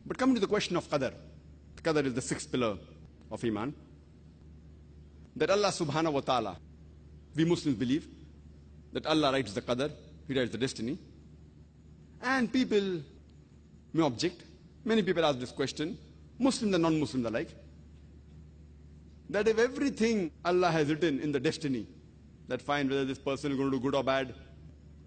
But coming to the question of Qadar. Qadar is the sixth pillar of Iman. That Allah subhanahu wa ta'ala, we Muslims believe that Allah writes the Qadar, He writes the destiny. And people may object. Many people ask this question, Muslims and non-Muslims alike, that if everything Allah has written in the destiny, that fine whether this person is going to do good or bad,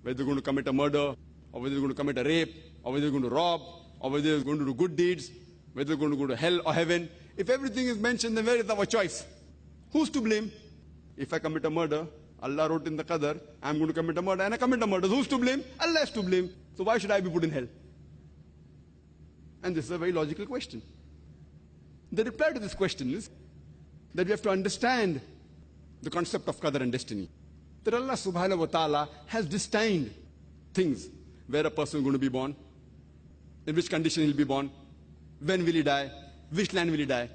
whether they're going to commit a murder, or whether they're going to commit a rape, or whether they're going to rob, or whether they're going to do good deeds, whether they're going to go to hell or heaven, if everything is mentioned, then where is our choice? Who's to blame? If I commit a murder, Allah wrote in the Qadar, I'm going to commit a murder, and I commit a murder. Who's to blame? Allah is to blame. So why should I be put in hell? And this is a very logical question. The reply to this question is that we have to understand the concept of Qadar and destiny. That Allah subhanahu wa ta'ala has destined things, where a person is going to be born, in which condition he'll be born, when will he die, which land will he die.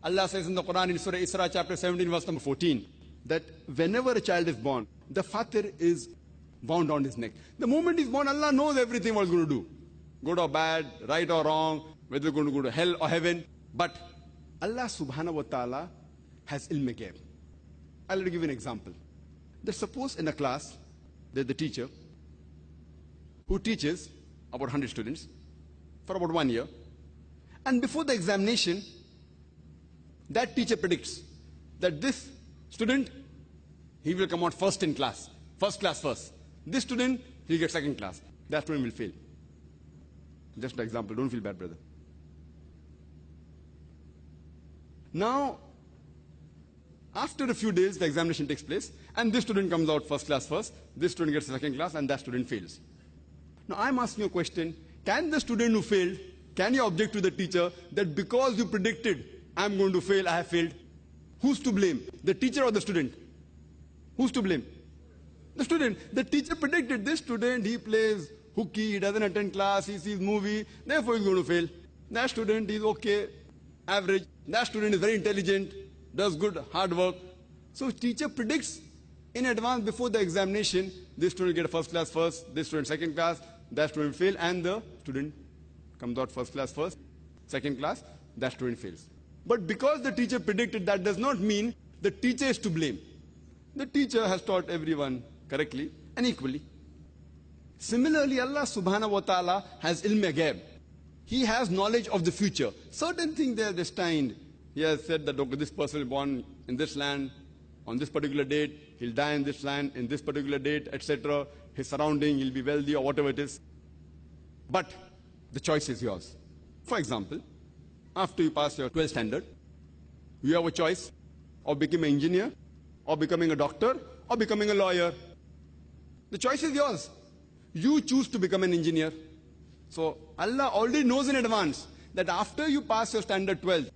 Allah says in the Quran in Surah Isra chapter 17 verse number 14 that whenever a child is born, the fatir is bound on his neck. The moment he's born, Allah knows everything what he's going to do. Good or bad, right or wrong, whether he's going to go to hell or heaven. But Allah subhanahu wa ta'ala has ilm ghaib. I'll give you an example. That suppose in a class, there's the teacher who teaches about 100 students for about 1 year. And before the examination, that teacher predicts that this student, he will come out first in class, first class first. This student, he'll get second class. That student will fail. Just an example, don't feel bad, brother. Now, after a few days, the examination takes place, and this student comes out first class first, this student gets second class, and that student fails. Now, I'm asking you a question, can the student who failed, can you object to the teacher that because you predicted, I'm going to fail, I have failed? Who's to blame? The teacher or the student? Who's to blame? The student. The teacher predicted this student, he plays hooky, he doesn't attend class, he sees movie, therefore he's going to fail. That student is okay, average. That student is very intelligent, does good, hard work. So teacher predicts in advance before the examination, this student will get a first class first, this student second class, that student fail, and the student comes out first class first, second class, that student fails. But because the teacher predicted, that does not mean the teacher is to blame. The teacher has taught everyone correctly and equally. Similarly, Allah subhanahu wa ta'ala has ilm ghaib. He has knowledge of the future. Certain things they are destined. He has said that okay, this person is born in this land, on this particular date, he'll die in this land, in this particular date, etc. His surrounding, he'll be wealthy or whatever it is. But the choice is yours. For example, after you pass your 12th standard, you have a choice of becoming an engineer, or becoming a doctor, or becoming a lawyer. The choice is yours. You choose to become an engineer. So Allah already knows in advance that after you pass your standard 12,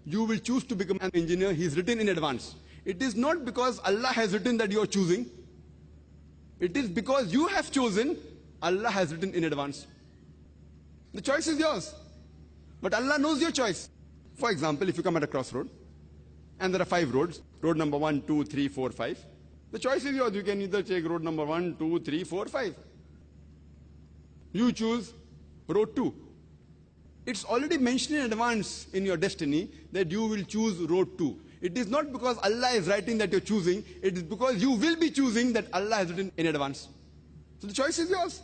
you will choose to become an engineer. He's written in advance. It is not because Allah has written that you are choosing. It is because you have chosen, Allah has written in advance. The choice is yours. But Allah knows your choice. For example, if you come at a crossroad, and there are 5 roads, road number 1, 2, 3, 4, 5. The choice is yours. You can either take road number 1, 2, 3, 4, 5. You choose road 2. It's already mentioned in advance in your destiny that you will choose road 2. It is not because Allah is writing that you're choosing, it is because you will be choosing that Allah has written in advance. So the choice is yours.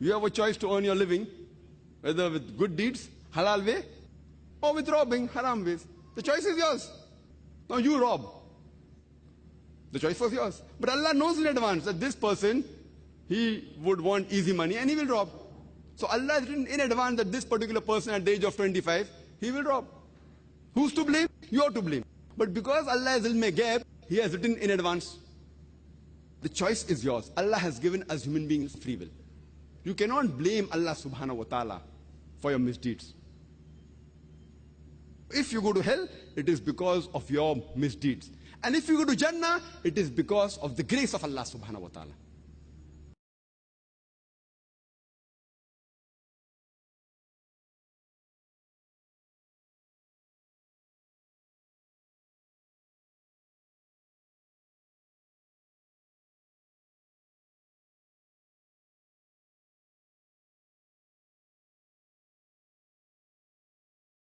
You have a choice to earn your living, whether with good deeds, halal way, or with robbing, haram ways. The choice is yours. Now you rob. The choice was yours. But Allah knows in advance that this person, he would want easy money and he will rob. So Allah has written in advance that this particular person at the age of 25, he will rob. Who's to blame? You are to blame. But because Allah has ilm ghaib, He has written in advance. The choice is yours. Allah has given us human beings free will. You cannot blame Allah subhanahu wa ta'ala for your misdeeds. If you go to hell, it is because of your misdeeds. And if you go to Jannah, it is because of the grace of Allah subhanahu wa ta'ala.